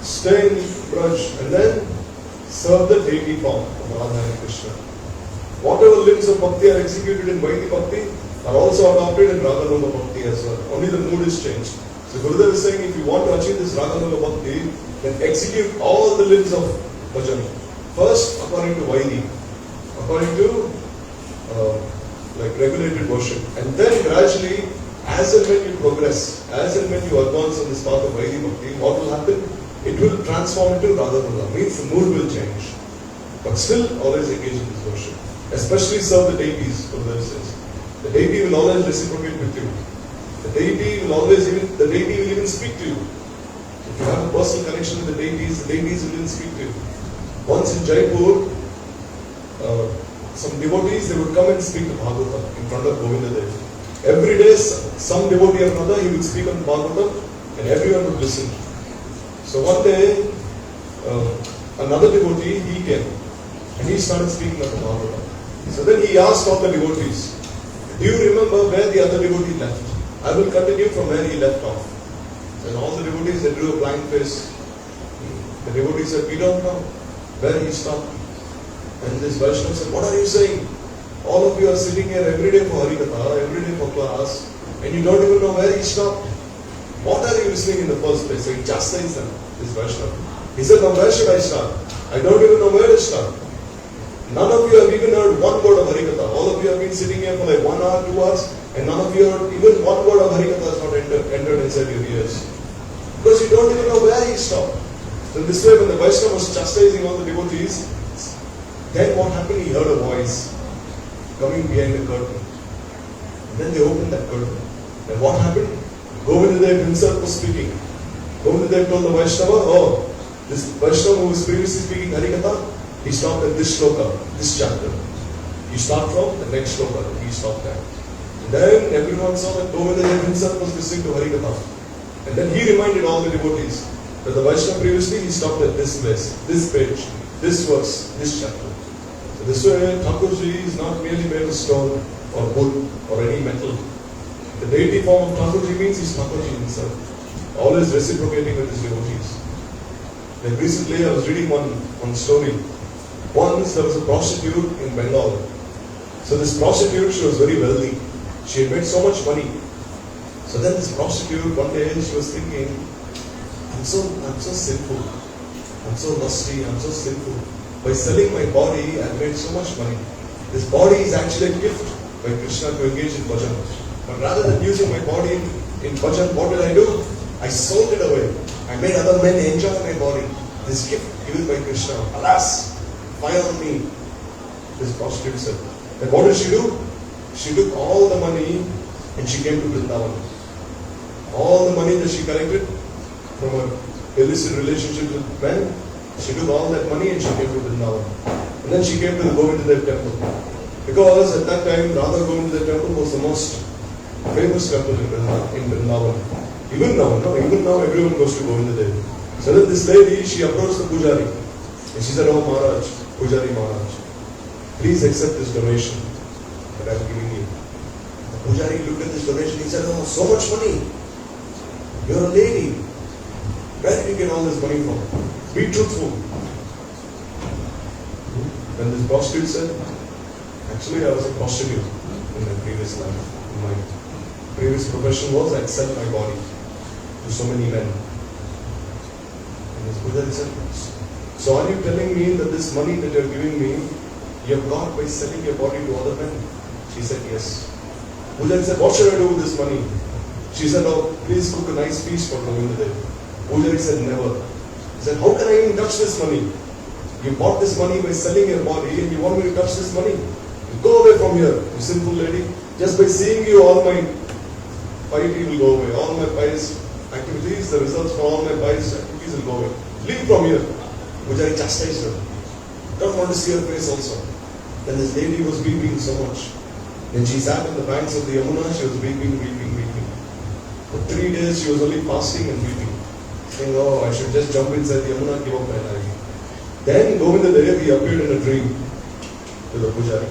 stay in Braj, and then serve the deity form of Radha and Krishna. Whatever limbs of Bhakti are executed in Vaidhi Bhakti are also adopted in Raganuga Bhakti as well. Only the mood is changed. So Gurudev is saying if you want to achieve this Raganuga Bhakti, then execute all the limbs of bhajan. First, according to Vaidhi, according to regulated worship. And then gradually, as and when you progress, as and when you advance on this path of Vaidhi Bhakti, what will happen? It will transform into Raganuga. Means the mood will change. But still always engage in this worship. Especially serve the deities, Gurudev says. The deity will always reciprocate with you. The deity will even speak to you. If you have a personal connection with the deities will even speak to you. Once in Jaipur, some devotees, they would come and speak to Bhagavatam in front of Govinda Dev. Every day, some devotee or another, he would speak on Bhagavatam and everyone would listen. So one day, another devotee, he came and he started speaking of the Bhagavatam. So then he asked all the devotees, do you remember where the other devotee left? I will continue from where he left off. And all the devotees, they drew a blank face. The devotee said, we don't know where he stopped. And this Vaishnava said, what are you saying? All of you are sitting here every day for Harikatha, every day for class, and you don't even know where he stopped. What are you listening in the first place? So he chastised them, this Vaishnava. He said, now where should I start? I don't even know where to start. None of you have even heard one word of Harikatha. All of you have been sitting here for like 1 hour, 2 hours, and none of you heard even one word of Harikatha has not entered inside your ears. Because you don't even know where he stopped. So in this way, when the Vaishnava was chastising all the devotees, then what happened? He heard a voice coming behind the curtain. And then they opened that curtain. And what happened? Govindadev himself was speaking. Govindadev told the Vaishnava, oh, this Vaishnava who was previously speaking Harikatha, he stopped at this shloka, this chapter. You start from the next shloka, he stopped there. And then everyone saw that Govindadev himself was listening to Harikatha. And then he reminded all the devotees that the Vaishnava previously he stopped at this place, this page, this verse, this chapter. So this way, Thakurji is not merely made of stone or wood or any metal. The deity form of Thakurji means he's Thakurji himself, always reciprocating with his devotees. Then recently I was reading one story. Once there was a prostitute in Bengal. So this prostitute, she was very wealthy. She had made so much money. So then this prostitute, one day she was thinking, I'm so sinful. I'm so lusty, I'm so sinful. By selling my body, I've made so much money. This body is actually a gift by Krishna to engage in bhajan. But rather than using my body in bhajan, what did I do? I sold it away. I made other men enjoy my body. This gift given by Krishna. Alas, fire on me. This prostitute said. Then what did she do? She took all the money and she came to Vrindavan. All the money that she collected from her illicit relationship with men, she took all that money and she came to Vrindavan. And then she came to the Govindadev temple. Because at that time, Radha Govindadev temple was the most famous temple in Vrindavan. Even now everyone goes to Govindadev. So then this lady, she approached the Pujari. And she said, oh Maharaj, Pujari Maharaj, please accept this donation that I am giving you. The Pujari looked at this donation, he said, oh, so much money. You're a lady. Where did you get all this money from? Be truthful. Then this prostitute said, actually I was a prostitute in my previous life. My previous profession was I'd sell my body to so many men. And this Pujari said, so are you telling me that this money that you're giving me, you have got by selling your body to other men? She said, yes. Pujari said, what should I do with this money? She said, oh, please cook a nice feast for Govindadev. Pujari said, never. He said, how can I even touch this money? You bought this money by selling your body and you want me to touch this money? Go away from here, you simple lady. Just by seeing you, all my piety will go away. All my pious activities, the results for all my pious activities will go away. Leave from here. Pujari chastised her. Don't want to see her face also. Then this lady was weeping so much. Then she sat on the banks of the Yamuna, she was weeping. For 3 days she was only fasting and weeping. Saying, oh, I should just jump inside the Yamuna, give up my life. Then Govindadev, he appeared in a dream to the Pujari.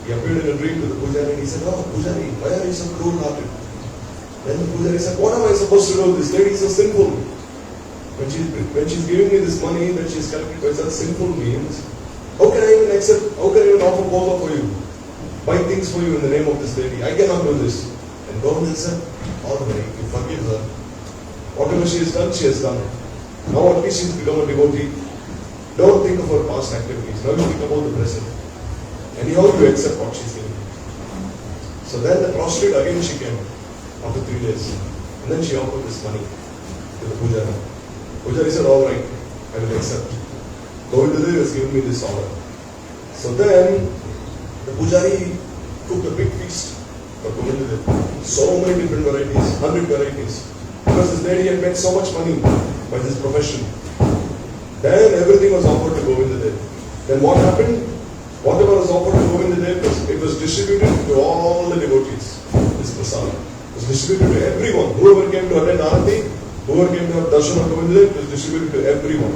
He appeared in a dream to the Pujari and he said, oh Pujari, why are you so cruel-hearted? Then the Pujari said, what am I supposed to do? This lady is so sinful. When she's giving me this money that she's collected by such sinful means, how can I even offer boga for you? Buy things for you in the name of this lady. I cannot do this. And Govinda said, all right, you forgive her. Whatever she has done, she has done. Now at least she's become a devotee. Don't think of her past activities. Now you think about the present. Anyhow, you accept what she's doing. So then the prostitute again she came after 3 days. And then she offered this money to the Pujari. Pujari said, all right, I will accept. Govindadev has given me this order. So then the Pujari cooked a big feast for Govindadev. So many different varieties, 100 varieties. Because this lady had made so much money by this profession. Then everything was offered to Govindadev. Then what happened? Whatever was offered to Govindadev, it was distributed to all the devotees. This prasad was distributed to everyone. Whoever came to attend Arati, whoever came to have darshan of Govindadev, it was distributed to everyone.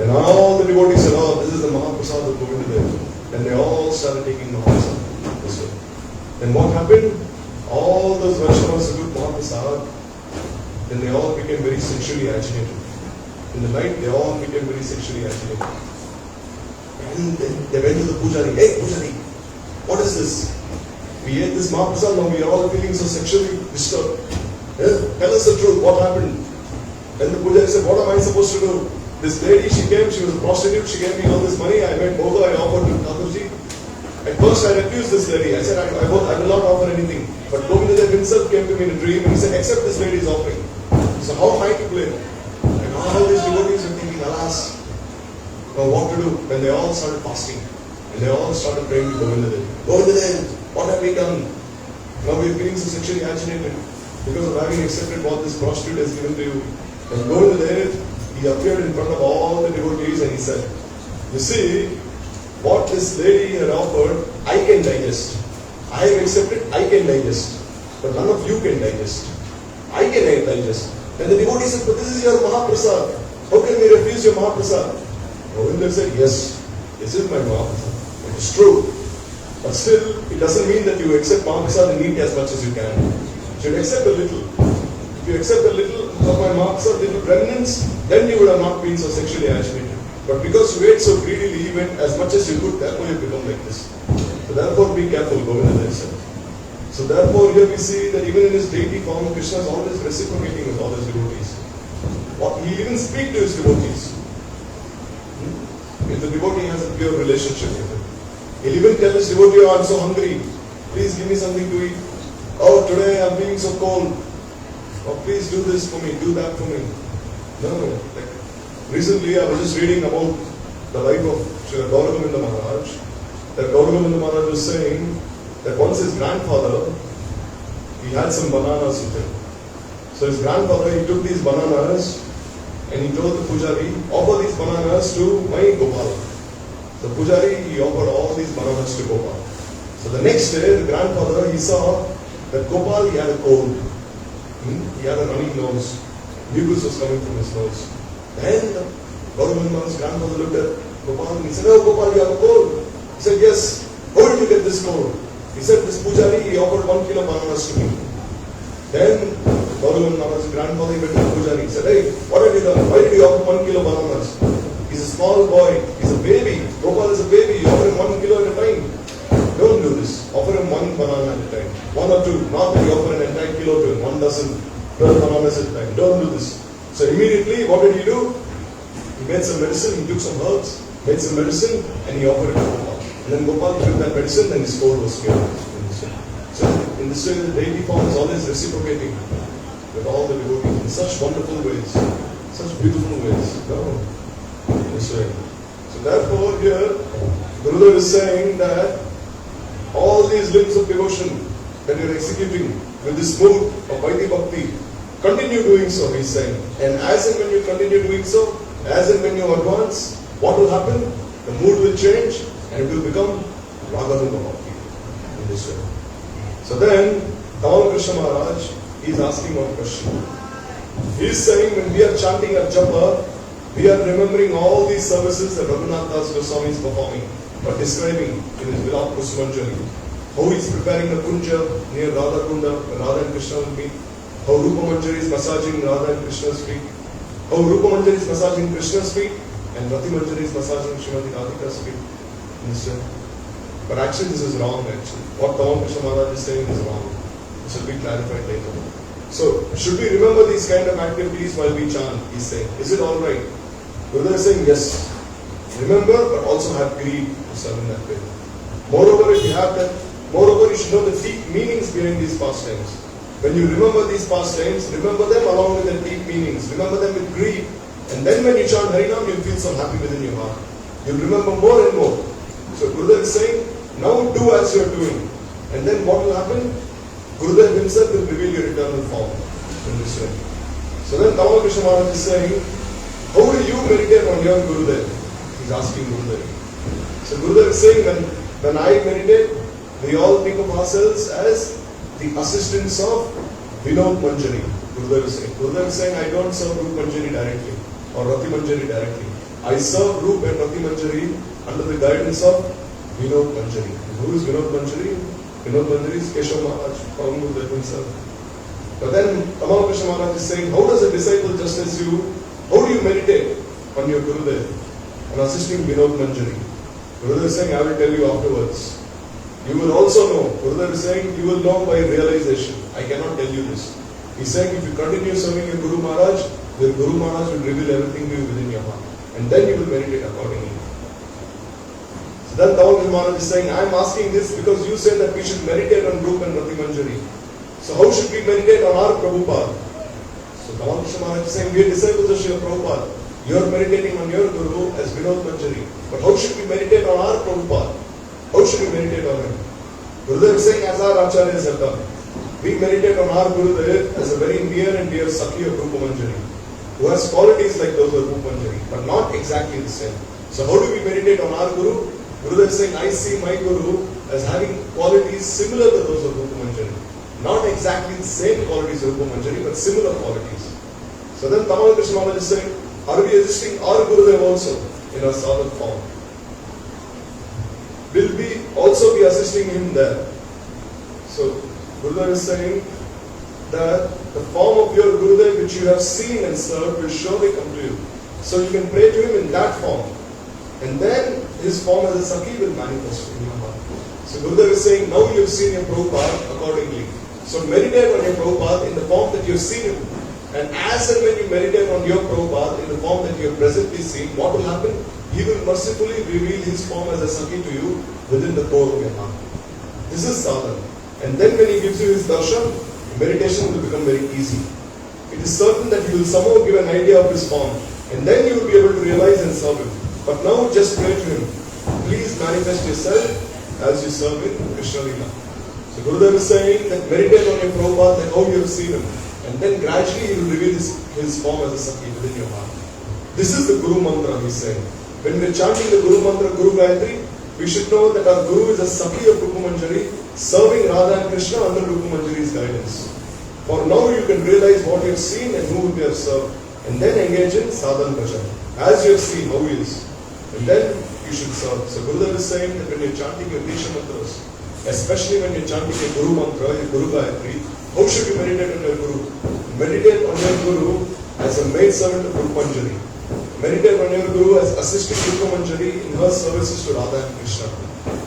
And all the devotees said, oh, this is the Mahaprasad of Govindadev. And they all started taking Mahaprasad this way. Then what happened? All those Vaishnavas who took Mahaprasad, then they all became very sexually agitated. In the night, they all became very sexually agitated. And then they went to the Pujari. Hey Pujari, what is this? We ate this Mahaprasad, now we are all feeling so sexually disturbed. Tell us the truth, what happened? Then the Pujari said, what am I supposed to do? This lady, she came, she was a prostitute, she gave me all this money, I made boga, I offered to Thakurji. At first I refused this lady. I said, I will not offer anything. But Govindadev himself came to me in a dream and he said, accept this lady's offering. So how am I to play? And all these devotees are thinking, alas, now what to do? When they all started fasting, and they all started praying to Govindadev. Govindadev, what have we done? Now we are feeling so sexually agitated because of having accepted what this prostitute has given to you. And Govindadev, he appeared in front of all the devotees and he said, you see, what this lady had offered, I can digest. I have accepted, I can digest. But none of you can digest. I can digest. And the devotee said, but this is your Mahaprasad. How can we refuse your Mahaprasad? Govinda said, yes, this is my Mahaprasad. It is true. But still, it doesn't mean that you accept Mahaprasad and eat as much as you can. You should accept a little. If you accept a little of my Mahaprasad, little remnants, then you would have not been so sexually agitated. But because you ate so greedily, you went as much as you could, therefore you become like this. So therefore be careful, Govinda said. So therefore here we see that even in his deity form, Krishna is always reciprocating with all his devotees. He even speaks to his devotees. If the devotee has a pure relationship with him. He'll even tell his devotee, oh, I'm so hungry. Please give me something to eat. Oh, today I'm being so cold. Oh, please do this for me, do that for me. No. Like, recently I was just reading about the life of Srila Bhaktivedanta Maharaj. That Bhaktivedanta Maharaj was saying that once his grandfather, he had some bananas with him. So his grandfather, he took these bananas and he told the pujari, offer these bananas to my Gopal. The pujari, he offered all these bananas to Gopal. So the next day, the grandfather, he saw that Gopal, he had a cold. He had a running nose. Mucus was coming from his nose. Then Bhaktivedanta grandfather looked at Gopal and he said, oh Gopal, you have a cold. He said, yes. How did you get this cold? He said, this pujari, he offered 1 kilo bananas to me. Then Bhaktivedanta grandfather went to the pujari. He said, hey, what have you done? Why did you offer 1 kilo bananas? He's a small boy. He's a baby. Gopal is a baby. You offer him 1 kilo at a time. Don't do this. Offer him 1 banana at a time. 1 or 2. Not that you offer an entire kilo to him. 1 dozen, 12 bananas at a time. Don't do this. So immediately, what did he do? He made some medicine. He took some herbs, made some medicine, and he offered it to Gopal. And then Gopal took that medicine, and his cold was cured. So in this way, the deity form is always reciprocating with all the devotees in such wonderful ways, such beautiful ways. In this way. So therefore, here, Gurudev is saying that all these limbs of devotion that you are executing with this mood of Vaidhi Bhakti, continue doing so, he is saying. And as and when you continue doing so, as and when you advance, what will happen? The mood will change and it will become Raganuga Bhakti in this way. So then, Tamal Krishna Maharaj, he is asking one question. He is saying when we are chanting at Japa, we are remembering all these services that Raghunath Das Goswami is performing, but describing in his Virat Kusumanjali. How he is preparing the kunja near Radha Kunda, where Radha and Krishna will meet. How Rupa Manjari is massaging Radha and Krishna's feet. How Rupa Manjari is massaging Krishna's feet, and Rati Manjari is massaging Srimati Radhika's feet. But actually this is wrong actually. What Tamal Krishna Maharaj is saying is wrong. This will be clarified later. So, should we remember these kind of activities while we chant? He's saying. Is it alright? Gurudev is saying yes. Remember, but also have greed to serve in that way. Moreover, if you have that, you should know the deep meanings behind these pastimes. When you remember these pastimes, remember them along with the deep meanings. Remember them with greed. And then when you chant Harinam, you'll feel so happy within your heart. You'll remember more and more. So Gurudev is saying, now do as you're doing. And then what will happen? Gurudev himself will reveal your eternal form in this way. So then Tamal Krishna Maharaj is saying, how do you meditate on your Gurudev? He's asking Gurudev. So Gurudev is saying, when I meditate, we all think of ourselves as the assistants of Vinod Manjari. Gurudev is saying, I don't serve Rup Manjari directly or Rati Manjari directly. I serve Rup and Rati Manjari under the guidance of Vinod Manjari. Who is Vinod Manjari? Vinod Manjari is Keshav Maharaj, Param Gurudev himself. But then Tamal Krishna Maharaj is saying, how does a disciple just as you, how do you meditate on your Gurudev and assisting Vinod Manjari? Gurudev is saying, I will tell you afterwards. You will also know. Gurudev is saying, you will know by realization. I cannot tell you this. He's saying, if you continue serving your Guru Maharaj, the Guru Maharaj will reveal everything to you within your heart. And then you will meditate accordingly. So then Tamal Maharaj is saying, I am asking this because you said that we should meditate on Rupa and Rati Manjari. So how should we meditate on our Prabhupada? So Tamal Maharaj is saying, we are disciples of Srila Prabhupada. You are meditating on your Guru as Vinod Manjari. But how should we meditate on our Prabhupada? How should we meditate on him? Gurudev is saying, as our Acharyas have done. We meditate on our Gurudev as a very near and dear Sakhi of Rupa Manjari, who has qualities like those of Rupa Manjari, but not exactly the same. So how do we meditate on our Guru? Gurudev is saying, I see my Guru as having qualities similar to those of Rupa Manjari. Not exactly the same qualities of Rupa Manjari, but similar qualities. So then Tamal Krishna Maharaj is saying, are we assisting our Gurudev also in a sadhana form? Will we also be assisting him there? So Gurudev is saying that the form of your Gurudev which you have seen and served will surely come to you. So you can pray to him in that form. And then his form as a Sakhi will manifest in your heart. So Gurudev is saying, now you have seen your Prabhupada accordingly. So meditate on your Prabhupada in the form that you have seen him. And as and when you meditate on your Prabhupada in the form that you have presently seen, what will happen? He will mercifully reveal his form as a Sakhi to you within the core of your heart. This is sadhana. And then when he gives you his darshan, meditation will become very easy. It is certain that he will somehow give an idea of his form. And then you will be able to realize and serve him. But now just pray to him. Please manifest yourself as you serve in Krishna Lila. So Gurudev is saying that meditate on your Prabhupada like how you have seen him. And then gradually he will reveal his form as a Sakhi within your heart. This is the Guru Mantra, he is saying. When we are chanting the Guru Mantra, Guru Gayatri, we should know that our Guru is a Sakhi of Rupa Manjari, serving Radha and Krishna under Rupa Manjari's guidance. For now you can realize what you have seen and whom you have served. And then engage in sadhana bhajan. As you have seen how he is. And then you should serve. So Gurudev is saying that when you are chanting your Disha mantras, especially when you are chanting your Guru Mantra, your Guru Gayatri, how should you meditate on your Guru? Meditate on your Guru as a maid servant of Rupa Manjari. Meditate on your Guru as assisting Rupa Manjari in her services to Radha and Krishna.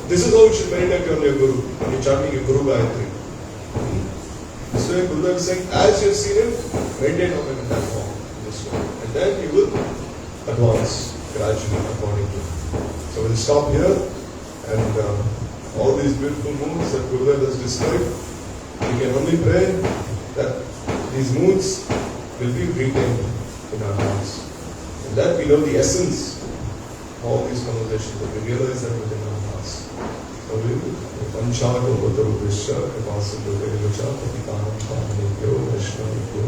This is how you should meditate on your Guru when you are chanting your Guru Gayatri. So Gurudev is saying, as you have seen him, meditate on him in that form. And then you will advance gradually according to him. So we'll stop here, and all these beautiful moods that Gurudev has described, we can only pray that these moods will be retained in our hearts. And that we know the essence of all these conversations, that we realize that within our hearts. So we will Panchāto Bhataru Vishya Kripasato Vevacha Patitanam Pavanebhyo Vaishnavibhyo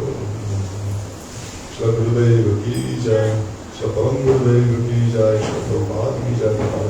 Shla Gurudeva Ki Jai, Shla Param Gurudeva Ki Jai, Shla Prabhupada Ki Jai.